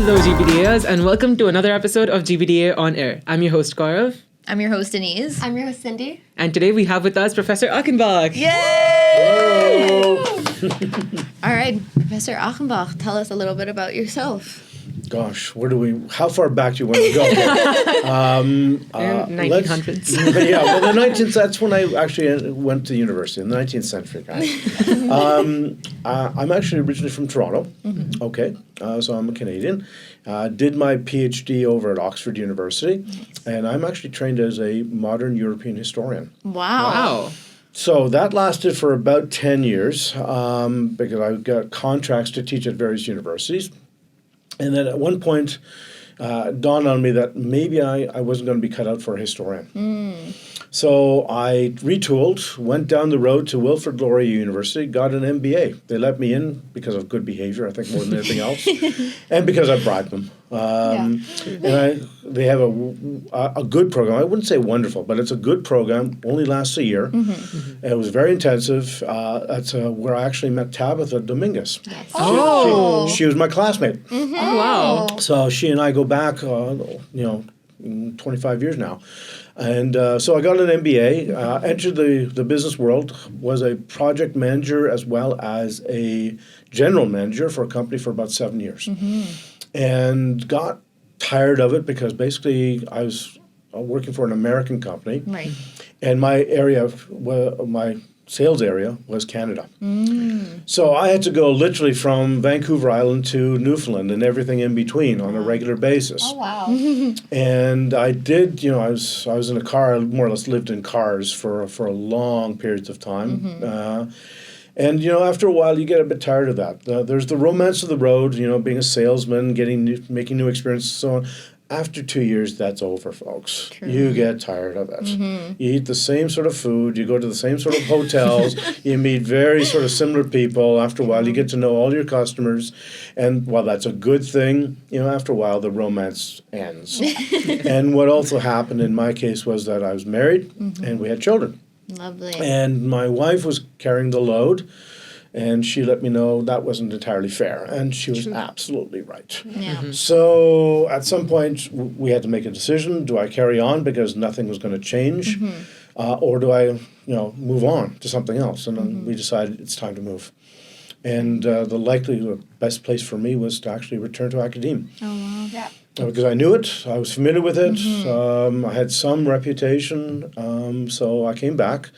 Hello, GBDAs, and welcome to another episode of GBDA On Air. I'm your host, Gaurav. I'm your host, Denise. I'm your host, Cindy. And today we have with us Professor Achenbach. Yay! All right, Professor Achenbach, tell us a little bit about yourself. Gosh, how far back do you want to go? 1900s. The 19th, that's when I actually went to university, in the 19th century, guys. I'm actually originally from Toronto, okay, so I'm a Canadian. Did my PhD over at Oxford University, and I'm actually trained as a modern European historian. Wow. So that lasted for about 10 years because I got contracts to teach at various universities. And then at one point, dawned on me that maybe I wasn't going to be cut out for a historian. So I retooled, went down the road to Wilfrid Laurier University, got an MBA. They let me in because of good behavior, I think, more than anything else, and because I bribed them. And they have a good program. I wouldn't say wonderful, but it's a good program. Only lasts a year. It was very intensive. That's where I actually met Tabitha Dominguez. Yes. She was my classmate. Oh, wow. So she and I go back, 25 years now. And so I got an MBA, entered the business world, was a project manager as well as a general manager for a company for about 7 years. And got tired of it because basically I was working for an American company. Right. And my sales area was Canada. So I had to go literally from Vancouver Island to Newfoundland and everything in between on a regular basis. Oh, wow. And I did, I was in a car. I more or less lived in cars for a long periods of time. And, after a while, you get a bit tired of that. There's the romance of the road, being a salesman, making new experiences, so on. After 2 years, that's over, folks. True. You get tired of it. You eat the same sort of food. You go to the same sort of hotels. You meet very sort of similar people. After a while, you get to know all your customers. And while that's a good thing, after a while, the romance ends. And what also happened in my case was that I was married and we had children. Lovely. And my wife was carrying the load. And she let me know that wasn't entirely fair. And she was absolutely right. Yeah. So at some point, we had to make a decision. Do I carry on because nothing was going to change? Or do I, move on to something else? And then we decided it's time to move. And the best place for me was to actually return to academia. Oh, wow. Yeah. Because I knew it. I was familiar with it. I had some reputation. So I came back.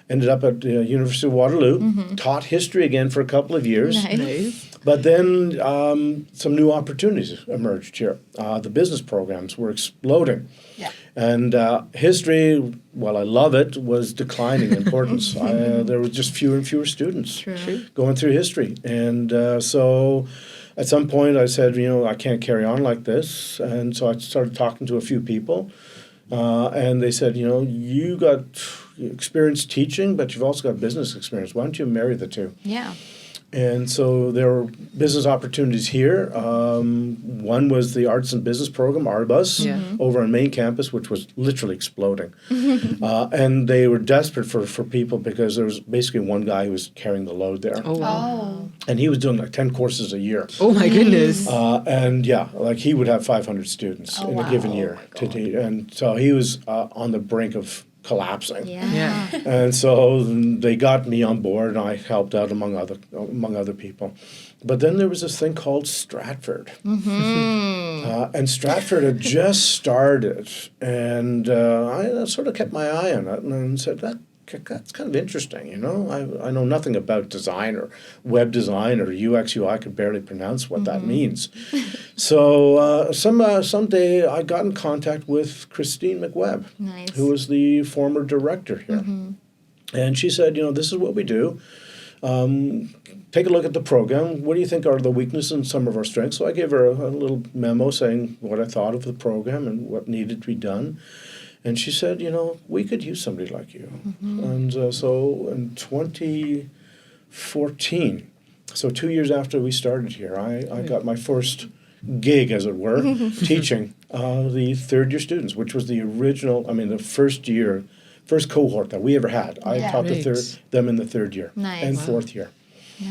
Ended up at the University of Waterloo, taught history again for a couple of years. Nice. But then some new opportunities emerged here. The business programs were exploding. Yeah. And history, while I love it, was declining in importance. There were just fewer and fewer students going through history. And so at some point I said, I can't carry on like this. And so I started talking to a few people. And they said, you got experience teaching, but you've also got business experience. Why don't you marry the two? Yeah. And so there were business opportunities here. One was the Arts and Business Program, ARBUS, over on main campus, which was literally exploding. And they were desperate for people because there was basically one guy who was carrying the load there. Oh, wow. Oh. And he was doing like 10 courses a year. Oh, my goodness. And he would have 500 students in a given year to teach. And so he was on the brink of collapsing. Yeah. And so they got me on board, and I helped out among other people. But then there was this thing called Stratford. And Stratford had just started, and I sort of kept my eye on it and said, that's kind of interesting, I know nothing about design or web design or UX, UI. I could barely pronounce what that means. So someday I got in contact with Christine McWebb, who was the former director here. And she said, this is what we do. Take a look at the program. What do you think are the weaknesses and some of our strengths? So I gave her a little memo saying what I thought of the program and what needed to be done. And she said, we could use somebody like you. And so in 2014, so 2 years after we started here, I got my first gig, as it were, teaching the third-year students, which was the first cohort that we ever had. I taught them in the third year and fourth year.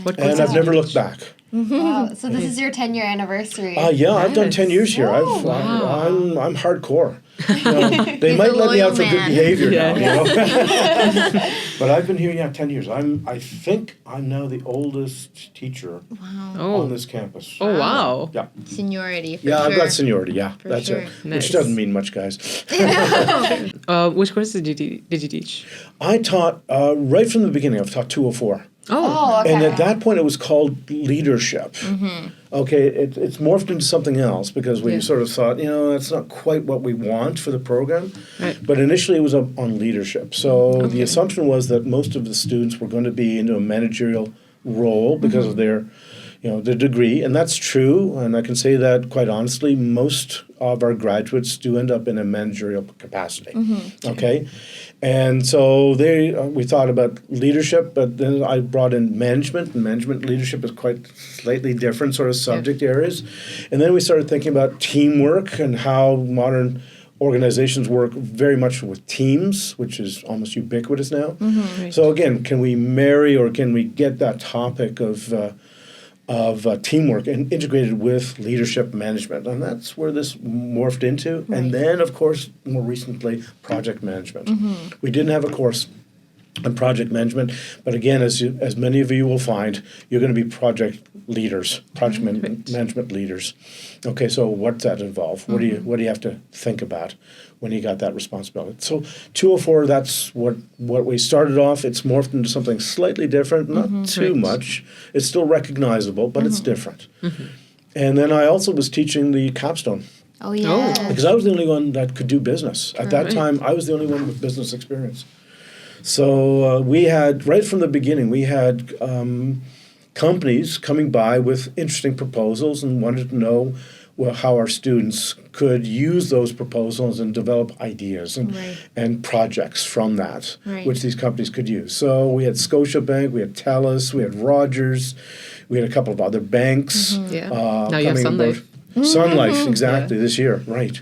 What And I've never looked back. Wow. So this is your 10-year anniversary. Yeah, I've done 10 years here. Oh, I'm hardcore. They might let me out for good behavior now, But I've been here, 10 years. I think I'm now the oldest teacher on this campus. Oh, wow. Yeah. Seniority, for Yeah, sure. I've got seniority, that's sure. it. Nice. Which doesn't mean much, guys. Which courses did you teach? I taught, right from the beginning, I've taught 204. Oh, okay. And at that point, it was called leadership. Okay, it's morphed into something else because we sort of thought, that's not quite what we want for the program. Right. But initially, it was on leadership. So the assumption was that most of the students were going to be into a managerial role because of their degree, and that's true. And I can say that quite honestly, most of our graduates do end up in a managerial capacity. Okay. And so we thought about leadership, but then I brought in management, and management leadership is quite slightly different sort of subject areas. And then we started thinking about teamwork and how modern organizations work very much with teams, which is almost ubiquitous now. Right. So again, can we marry or can we get that topic of teamwork and integrated with leadership management? And that's where this morphed into. Right. And then, of course, more recently, project management. We didn't have a course on project management, but again, as many of you will find, you're going to be project leaders, management leaders. Okay, so what's that involve? What do you have to think about when you got that responsibility? So 204, that's what we started off. It's morphed into something slightly different, not too much. It's still recognizable, but it's different. And then I also was teaching the capstone. Oh, yeah. Because I was the only one that could do business. At that time, I was the only one with business experience. So we had, right from the beginning, we had companies coming by with interesting proposals and wanted to know how our students could use those proposals and develop ideas and projects from that, which these companies could use. So we had Scotiabank, we had TELUS, we had Rogers, we had a couple of other banks. Now you have Sun Life. Sun Life, exactly, this year, right.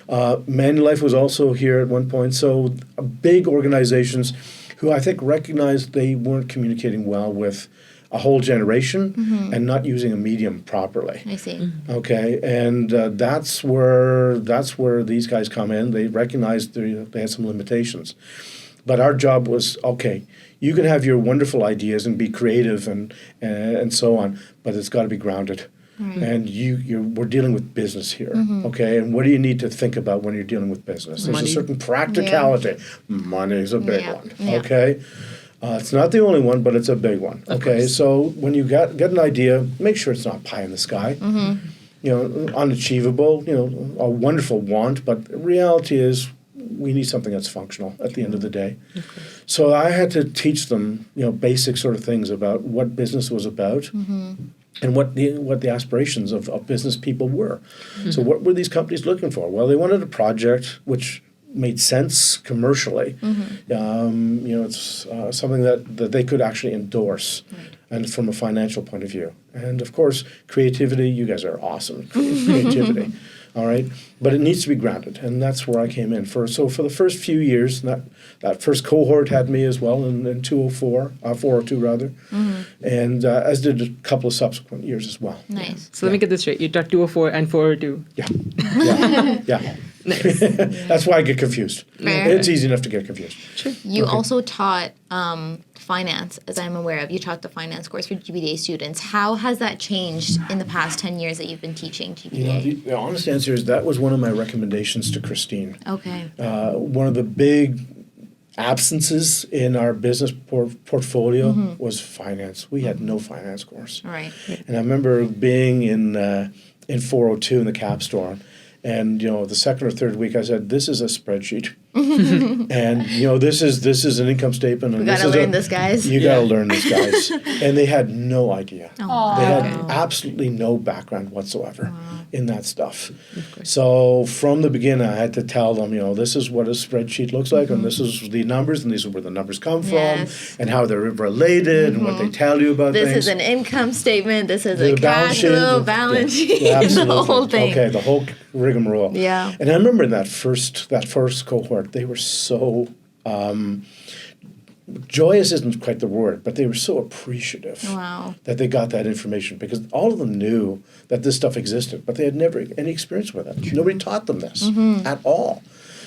Manulife was also here at one point. So big organizations who I think recognized they weren't communicating well with a whole generation and not using a medium properly. I see. Okay, and that's where these guys come in. They recognized they had some limitations. But our job was, okay, you can have your wonderful ideas and be creative and so on, but it's got to be grounded. And we're dealing with business here, okay? And what do you need to think about when you're dealing with business? There's a certain practicality. Money is a big one, okay? It's not the only one, but it's a big one, okay? So when you get an idea, make sure it's not pie in the sky, unachievable, a wonderful want, but the reality is we need something that's functional at the end of the day. So I had to teach them, basic sort of things about what business was about. And what the aspirations of business people were. So what were these companies looking for? Well, they wanted a project which made sense commercially. It's something that they could actually endorse, and from a financial point of view. And of course, creativity. You guys are awesome. Creativity. All right, but it needs to be grounded, and that's where I came in. For the first few years, that first cohort had me as well in 204, 402 rather, and as did a couple of subsequent years as well. Nice. So let me get this straight. You taught 204 and 402. Yeah. Nice. That's why I get confused. Fair. It's easy enough to get confused. Sure. You also taught finance, as I'm aware of. You taught the finance course for GBDA students. How has that changed in the past 10 years that you've been teaching GBDA? The honest answer is that was one of my recommendations to Christine. Okay. One of the big absences in our business portfolio was finance. We had no finance course. Right. And I remember being in 402 in the capstone. And the second or third week, I said, "This is a spreadsheet, and this is an income statement." And We gotta learn this, guys. You gotta learn this, guys. And they had no idea. Oh. They had absolutely no background whatsoever in that stuff. So from the beginning, I had to tell them, this is what a spreadsheet looks like, and this is the numbers, and these are where the numbers come from, and how they're related, and what they tell you about This things. is an income statement. This is The a cash flow, balance sheet. Yeah, absolutely. The whole thing. Okay, the whole rigmarole. Yeah. And I remember that first cohort, they were so joyous isn't quite the word, but they were so appreciative Wow. that they got that information because all of them knew that this stuff existed, but they had never any experience with it. Nobody taught them this at all.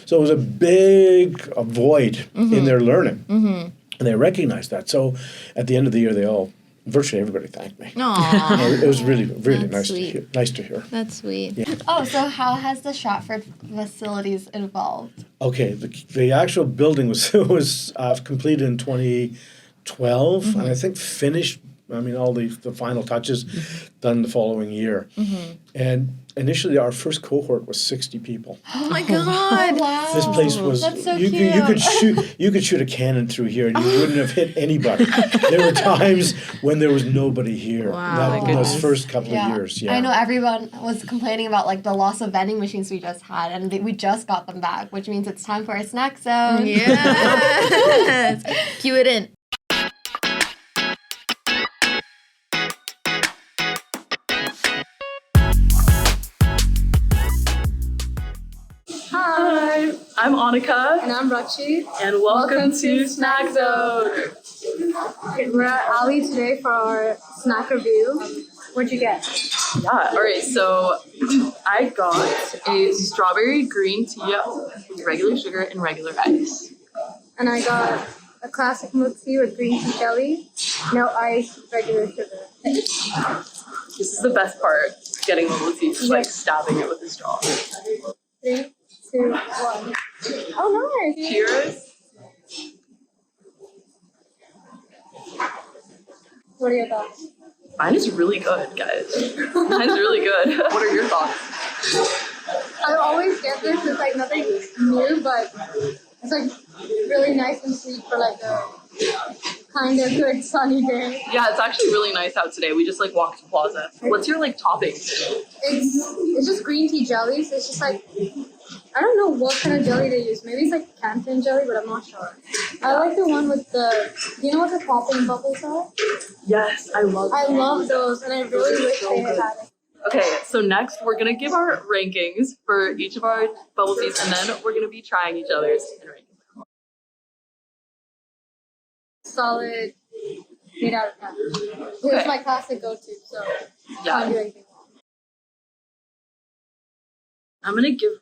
So it was a big void in their learning, and they recognized that. So at the end of the year, virtually everybody thanked me. Aww. It was really, really That's nice sweet. to hear. Nice to hear. That's sweet. Yeah. Oh, so how has the Stratford facilities evolved? Okay, the actual building was completed in 2012, and I think finished. I mean, all the final touches done the following year. And initially, our first cohort was 60 people. Oh my God. Wow. This place was That's so you could shoot a cannon through here and you wouldn't have hit anybody. There were times when there was nobody here. Wow. Those first couple of years. Yeah. I know everyone was complaining about like the loss of vending machines we just had, and we just got them back, which means it's time for our snack zone. Yes. Cue it in. Hi, I'm Annika, And I'm Rachi. and welcome to Snack Zone. We're at Ali today for our snack review. What'd you get? Yeah, all right, so I got a strawberry green tea with regular sugar and regular ice. And I got a classic milk tea with green tea jelly, no ice, regular sugar. This is the best part, getting the tea, just like stabbing it with a straw. 3, 2, 1. Oh, nice. Cheers. What are your thoughts? Mine is really good, guys. Mine's really good. What are your thoughts? I always get this. It's like nothing new, but it's like really nice and sweet for like a kind of good sunny day. Yeah, it's actually really nice out today. We just like walked to Plaza. What's your like topping? It's just green tea jelly, so it's just like I don't know what kind of jelly they use. Maybe it's like Canton jelly, but I'm not sure. I like the one with do you know what the popping bubbles are? Yes, I love those, and I really wish they had it. Okay, so next we're gonna give our rankings for each of our bubble teas, and then we're gonna be trying each other's rankings. Solid 8 out of 10. It was my classic go-to, so can't do anything wrong. I'm gonna give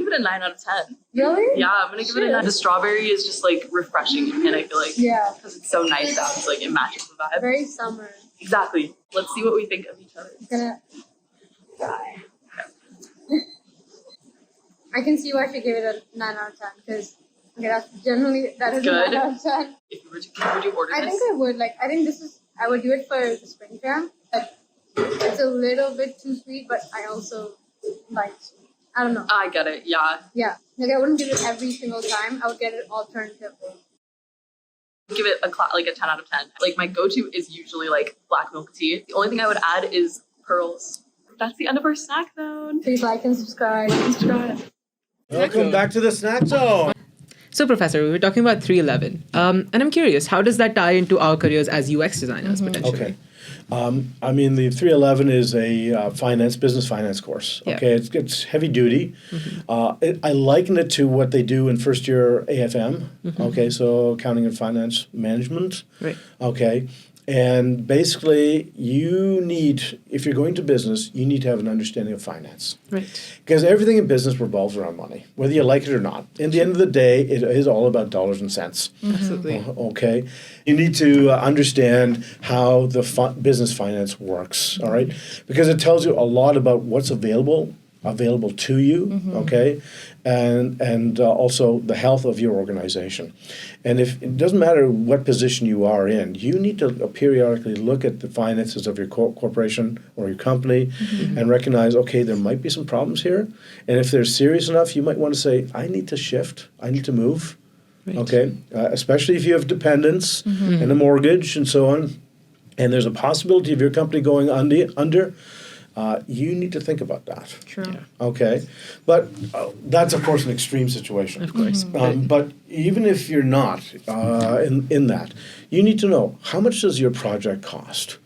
it a 9 out of 10. Really? Yeah, I'm gonna give it a 9. The strawberry is just like refreshing, and I feel like Yeah. because it's so nice out, it's like it matches the vibe. Very summer. Exactly. Let's see what we think of each other. Gonna die. I can see why I should give it a 9 out of 10 because that is Good. a 9 out of 10. If you were to, would you order I this? think I would. I would do it for the spring jam. But it's a little bit too sweet, but I also like sweet. I don't know. I get it. Yeah. Yeah. Like I wouldn't give it every single time. I would get it alternatively. Give it a 10 out of 10. Like my go-to is usually like black milk tea. The only thing I would add is pearls. That's the end of our snack zone. Please like and subscribe. Welcome back to the Snack Zone. So, Professor, we were talking about 311. And I'm curious, how does that tie into our careers as UX designers, potentially? Okay. I mean, the 311 is a business finance course. Yeah. Okay, it's heavy duty. I liken it to what they do in first year AFM. Okay, so accounting and finance management. Right. Okay, and basically, if you're going to business, you need to have an understanding of finance. Right. Because everything in business revolves around money, whether you like it or not. In the end of the day, it is all about dollars and cents. Absolutely. Okay, you need to understand how the business finance works. All right, because it tells you a lot about what's available to you. Okay, and also the health of your organization. And if it doesn't matter what position you are in, you need to periodically look at the finances of your corporation or your company and recognize, okay, there might be some problems here. And if they're serious enough, you might want to say, I need to shift, I need to move. Right. Okay, especially if you have dependents and a mortgage and so on, and there's a possibility of your company going under, you need to think about that. True. Yeah. Okay, but that's of course an extreme situation. Of course. But even if you're not in that, you need to know, how much does your project cost?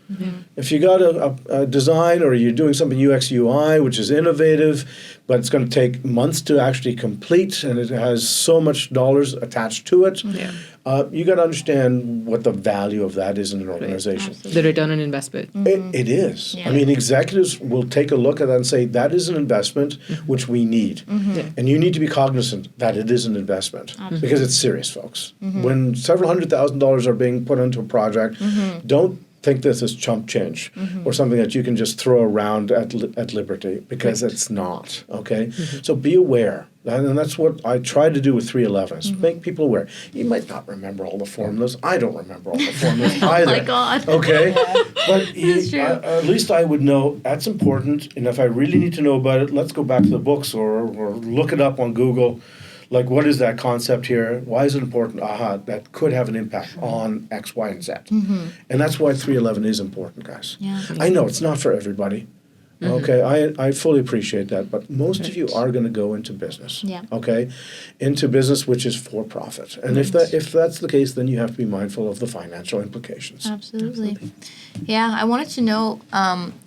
If you got a design, or you're doing something UX UI, which is innovative, but it's going to take months to actually complete, and it has so much dollars attached to it, you got to understand what the value of that is in an organization. The return on investment. It is. Yeah. I mean, executives will take a look at that and say, that is an investment which we need. And you need to be cognizant that it is an investment, because it's serious, folks. When several $100,000s are being put into a project, don't think this is chump change or something that you can just throw around at liberty, because it's not, okay? So be aware. And that's what I try to do with 311, is make people aware. You might not remember all the formulas. I don't remember all the formulas either. Oh my God. Okay? But That's true. at least I would know that's important, and if I really need to know about it, let's go back to the books or look it up on Google. Like, what is that concept here? Why is it important? That could have an impact on X, Y, and Z. And that's why 311 is important, guys. Yeah. I know it's not for everybody. Okay, I fully appreciate that, but most of you are going to go into business. Yeah. Okay, into business which is for profit, and if that's the case, then you have to be mindful of the financial implications. Absolutely. Yeah, I wanted to know,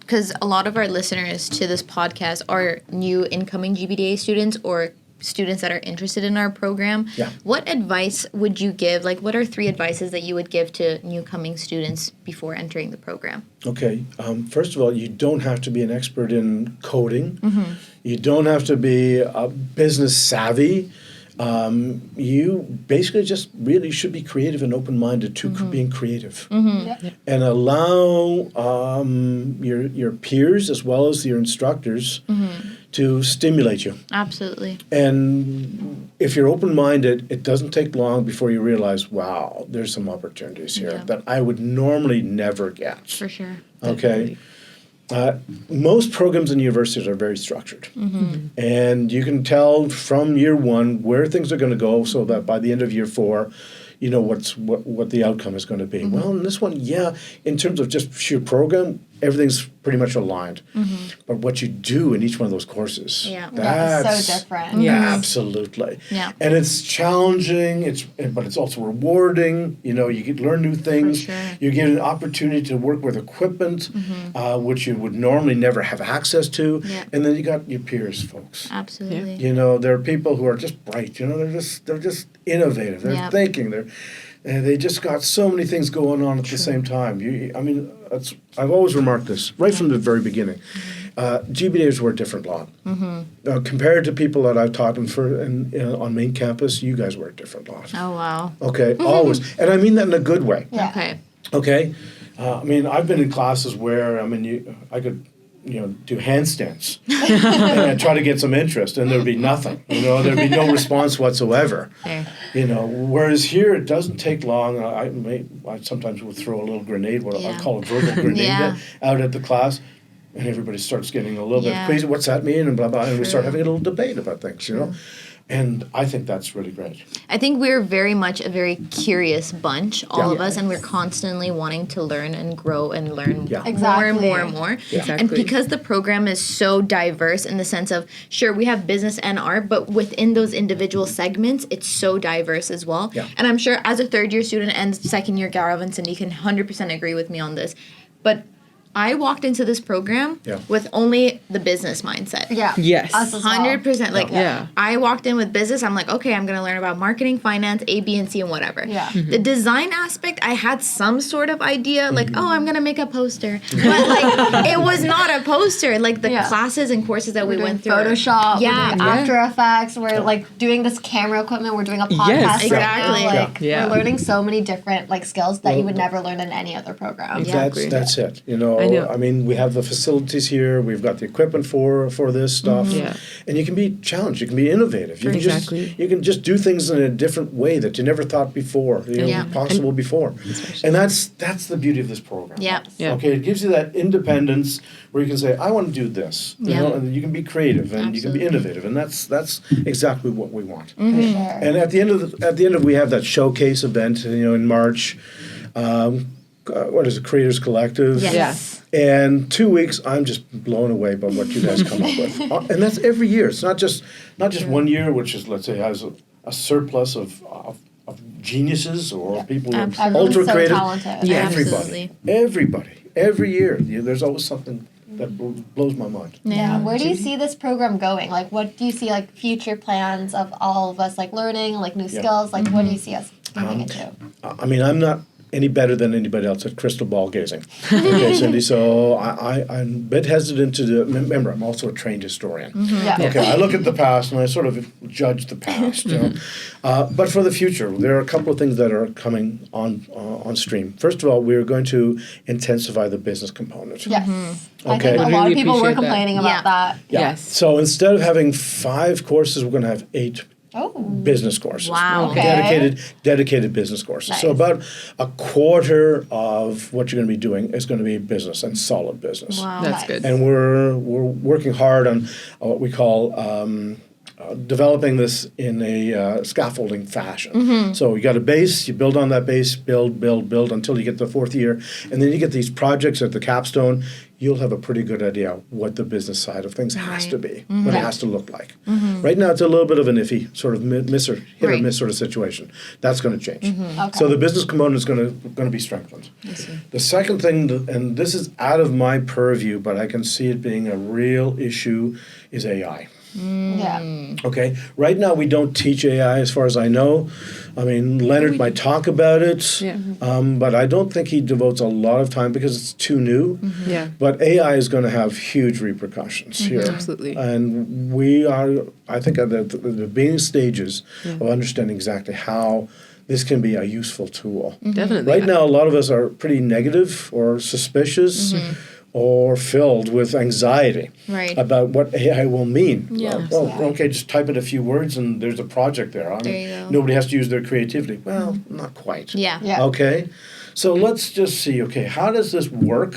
because a lot of our listeners to this podcast are new incoming GBDA students or students that are interested in our program. Yeah. What advice would you give? Like, what are 3 advices that you would give to newcoming students before entering the program? Okay, first of all, you don't have to be an expert in coding. You don't have to be business savvy. You basically just really should be creative and open-minded to being creative. And allow your peers as well as your instructors to stimulate you. Absolutely. And if you're open-minded, it doesn't take long before you realize, wow, there's some opportunities here that I would normally never get. For sure. Okay? Most programs in universities are very structured. And you can tell from year 1 where things are going to go, so that by the end of year 4, you know what the outcome is going to be. Well, in this one, in terms of just sheer program, everything's pretty much aligned. But what you do in each one of those courses, That's so different. Absolutely. Yeah. And it's challenging, but it's also rewarding. You know, you learn new things. For sure. You get an opportunity to work with equipment, which you would normally never have access to. Yeah. And then you got your peers, folks. Absolutely. You know, there are people who are just bright. You know, they're just innovative. They're thinking. They just got so many things going on at the same time. I've always remarked this right from the very beginning. GBDAs were a different lot. Compared to people that I've taught on main campus, you guys were a different lot. Oh, wow. Okay, always. And I mean that in a good way. Yeah. Okay. Okay? I've been in classes where, I could do handstands and I'd try to get some interest, and there'd be nothing. There'd be no response whatsoever. Fair. Whereas here it doesn't take long. I sometimes would throw a little grenade, what I call a verbal grenade, out at the class, and everybody starts getting a little bit crazy. What's that mean? And blah blah. And we start having a little debate about things. And I think that's really great. I think we're very much a very curious bunch, all of us, and we're constantly wanting to learn and grow and learn more and more and more. Exactly. And because the program is so diverse in the sense of, sure, we have business and art, but within those individual segments, it's so diverse as well. Yeah. And I'm sure as a third-year student and second-year Gaurav and Cindy can 100% agree with me on this. But I walked into this program with only the business mindset. Yeah. Yes. Us as well. 100%. Like, Yeah. I walked in with business. I'm like, okay, I'm going to learn about marketing, finance, A, B, and C, and whatever. Yeah. The design aspect, I had some sort of idea, like, oh, I'm going to make a poster. But, like, it was not a poster. Like, the classes and courses that we went through. Photoshop, Yeah. we're doing After Effects, we're, like, doing this camera equipment, we're doing a podcast Yes. right Exactly. now. Like, Yeah. we're learning so many different, like, skills that you would never learn in any other program. Exactly. That's it. I know. We have the facilities here. We've got the equipment for this stuff. Yeah. And you can be challenged. You can be innovative. You can just do things in a different way that you never thought before. Possible before. And that's the beauty of this program. Yeah. Okay, it gives you that independence where you can say, I want to do this. Yeah. And you can be creative and you can be innovative, and that's exactly what we want. For sure. And at the end of we have that showcase event, in March. What is it, Creators Collective? Yes. And 2 weeks, I'm just blown away by what you guys come up with. And that's every year. It's not just 1 year, which is, let's say, has a surplus of geniuses or people who are Absolutely. ultra Everyone's so creative. talented. Yeah. Everybody, every year, there's always something that blows my mind. Yeah. Where do you see this program going? Like, what do you see, like, future plans of all of us, like, learning, like, new skills? Like, what do you see us moving into? I mean, I'm not any better than anybody else at crystal ball gazing. Okay, Cindy, so I'm a bit hesitant to do, remember, I'm also a trained historian. Yeah. Okay, I look at the past and I sort of judge the past. You know? But for the future, there are a couple of things that are coming on stream. First of all, we're going to intensify the business component. Yes. I Okay. think a Would lot of really people were appreciate that. complaining about that. Yeah. Yes. So instead of having 5 courses, we're going to have 8 Oh. business courses. Wow. Okay. Dedicated business courses. So Nice. about a quarter of what you're going to be doing is going to be business and solid business. Wow. That's Nice. good. And we're working hard on what we call developing this in a scaffolding fashion. So you got a base, you build on that base, build until you get the 4th year, and then you get these projects at the capstone. You'll have a pretty good idea what the business side of things has to be, what it has to look like. Right now, it's a little bit of an iffy sort of hit or miss sort of situation. That's going to change. Okay. So the business component is going to be strengthened. The second thing, and this is out of my purview, but I can see it being a real issue, is AI. Yeah. Okay, right now we don't teach AI as far as I know. I mean, Leonard might talk about it, Yeah. but I don't think he devotes a lot of time because it's too new. Yeah. But AI is going to have huge repercussions here. Absolutely. And we are, I think, at the beginning stages of understanding exactly how this can be a useful tool. Definitely. Right now, a lot of us are pretty negative or suspicious or filled with anxiety Right. about what AI will mean. Yeah. Well, okay, just type in a few words and there's a project there. I mean, There you go. nobody has to use their creativity. Well, not quite. Yeah. Yeah. Okay, so let's just see, okay, how does this work?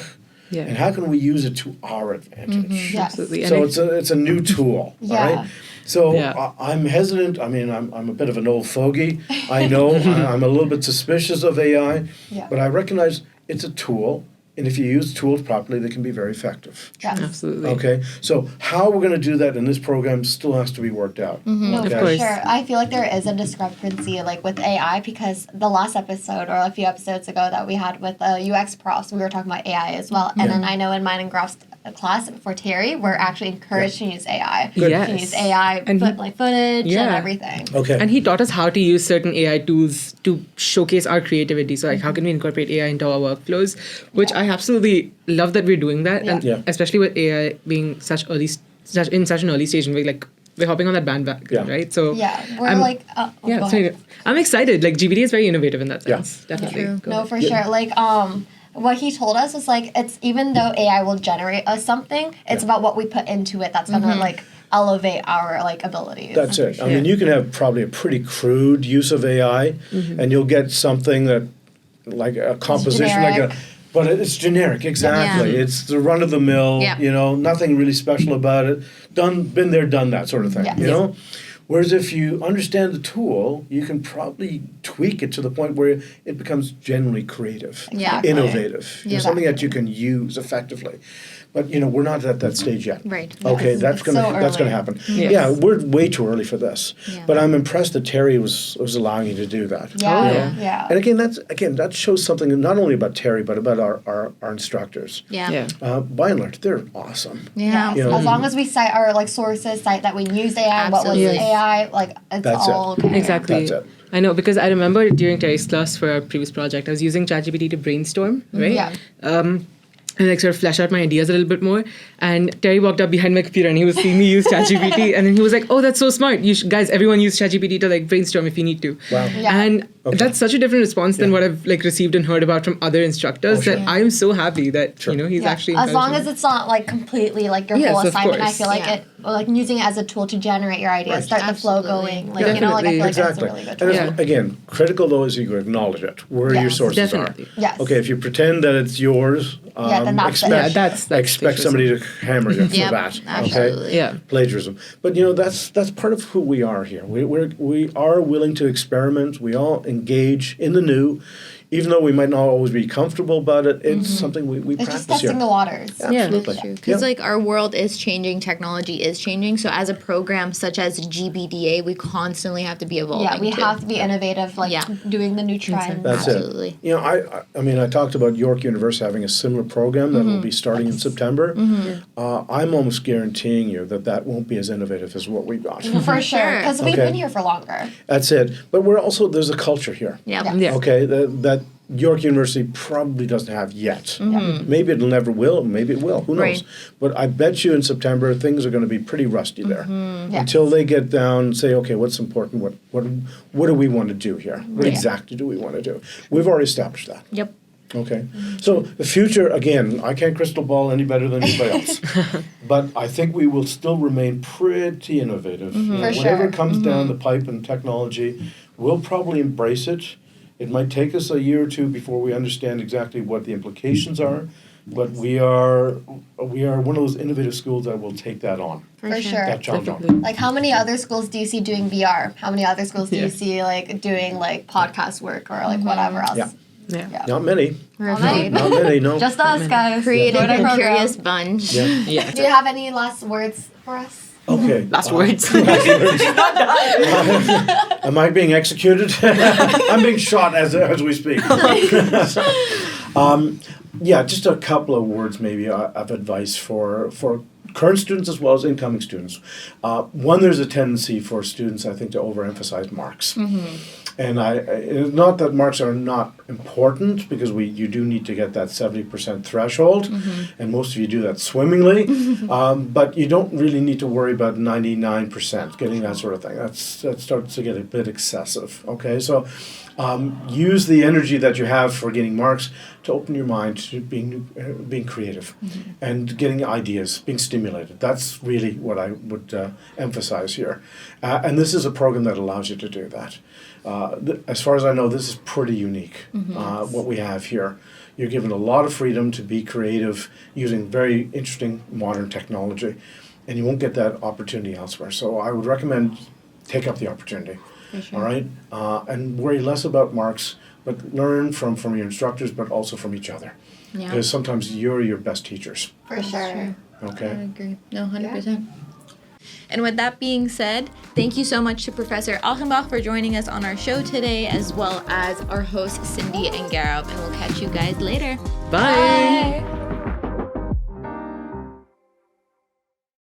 Yeah. And how can we use it to our advantage? Yes. Absolutely. And So I- it's a new tool, Yeah. all right? So Yeah. I'm hesitant. I mean, I'm a bit of an old fogey. I know I'm a little bit suspicious of AI, Yeah. but I recognize it's a tool, and if you use tools properly, they can be very effective. Yes. Absolutely. Okay, so how we're going to do that in this program still has to be worked out. No, Okay? for course. sure. I feel like there is a discrepancy, like with AI, because the last episode or a few episodes ago that we had with UX profs, we were talking about AI as well. And then I know in mine and Graf's class for Terry, we're actually encouraged to use AI. Good. To use AI, And like footage and Yeah. everything. Okay. And he taught us how to use certain AI tools to showcase our creativity. So, like, how can we incorporate AI into our workflows? Which I absolutely love that we're doing that, and Yeah. especially with AI being in such an early stage, and we're hopping on that bandwagon, Yeah. right? So, Yeah, we're I'm- like, yeah, go sorry. ahead. I'm excited. Like, GBD is very innovative in that Yeah. sense. Definitely. True. Go No, ahead. for sure. Like, what he told us was like, it's even though AI will generate us something, it's about what we put into it that's gonna like elevate our like abilities. That's it. I mean, you can have probably a pretty crude use of AI, and you'll get something that, like a composition, like generic. but it's generic. Exactly. Yeah. It's the run of the mill. Yeah. You know, nothing really special about it. Been there, done that sort of thing. Yes. You know. Whereas if you understand the tool, you can probably tweak it to the point where it becomes genuinely creative, Exactly. innovative, Yeah. something that you can use effectively. But we're not at that stage yet. Right. Okay, Yes. that's It's gonna so that's gonna early. happen. Yes. Yeah, we're way too early for this. Yeah. But I'm impressed that Terry was allowing you to do that. Yeah, Oh, yeah. yeah. And again that shows something not only about Terry but about our instructors. Yeah. Yeah. By and large, they're awesome. Yeah. You know, As long as we cite our like sources, cite that we used AI, and what was Absolutely. AI, like it's That's it. all okay. Exactly. That's it. I know, because I remember during Terry's class for our previous project, I was using ChatGPT to brainstorm, right? Yeah. And like sort of flesh out my ideas a little bit more. And Terry walked up behind my computer and he was seeing me use ChatGPT, and then he was like, "Oh, that's so smart! Guys, everyone use ChatGPT to like brainstorm if you need to." Wow. Yeah. And Okay. that's such a different response than Yeah. what I've like received and heard about from other instructors. Oh, sure. That I am so happy that Sure. he's Yeah. actually as long encouraging. as it's not like completely like your Yes, whole of assignment. I course. feel like Yeah. it like using it as a tool to generate your ideas, Right. start the flow Absolutely. going. Like you know, like I feel like Exactly. that's a really good And tool. it's, again, critical though is you acknowledge it, where your Yes. sources Definitely. are. Yes. Okay, if you pretend that it's yours, then that's it. expect, Yeah, that's expect somebody to hammer you for Yep, that. absolutely. Okay, Yeah. plagiarism. But that's part of who we are here. We are willing to experiment. We all engage in the new. even though we might not always be comfortable about it, it's something we It's practice just testing here. the waters. Absolutely. That's true. Because Yeah. like our world is changing, technology is changing. So as a program such as GBDA, we constantly have to be evolving. Yeah, we too. have to be innovative, like Yeah. doing the new trends. That's Absolutely. it. You know, I mean, I talked about York University having a similar program that will be starting in September. I'm almost guaranteeing you that won't be as innovative as what we've got. For sure, because we've Okay. been here for longer. That's it. But we're also, there's a culture here. Yeah. Yeah. Okay, that York University probably doesn't have yet. Maybe it never will, maybe it will, who knows? Right. But I bet you in September things are going to be pretty rusty there. Yeah. Until they get down and say, okay, what's important, what do we want to do here? What Yeah. exactly do we want to do? We've already established that. Yep. Okay, so the future, again, I can't crystal ball any better than anybody else. But I think we will still remain pretty innovative. You know, For whatever sure. comes down the pipe in technology, we'll probably embrace it. It might take us a year or two before we understand exactly what the implications are. But we are one of those innovative schools that will take that on. For sure. That challenge on. Definitely. Like, how many other schools do you see doing VR? How many other schools do you Yeah. see like doing like podcast work or like whatever else? Yeah. Yeah. Not many. Not many. Not many, no. Just us guys. Creative Join our and program. curious bunch. Yeah. Yeah. Do you have any last words for us? Okay. Last words. Am I being executed? I'm being shot as we speak. Yeah, just a couple of words maybe of advice for current students as well as incoming students. One, there's a tendency for students, I think, to overemphasize marks. And it's not that marks are not important, because you do need to get that 70% threshold, and most of you do that swimmingly. But you don't really need to worry about 99% getting that sort of thing. That starts to get a bit excessive. Okay, so use the energy that you have for getting marks to open your mind to being creative and getting ideas, being stimulated. That's really what I would emphasize here. And this is a program that allows you to do that. As far as I know, this is pretty unique, what we have here. You're given a lot of freedom to be creative using very interesting modern technology, and you won't get that opportunity elsewhere. So I would recommend take up the opportunity. All right? And worry less about marks, but learn from your instructors, but also from each other. Yeah. Because sometimes you're your best teachers. For sure. I Okay? agree. No, 100%. And with that being said, thank you so much to Professor Achenbach for joining us on our show today, as well as our hosts Cindy and Garob. And we'll catch you guys later. Bye. Bye.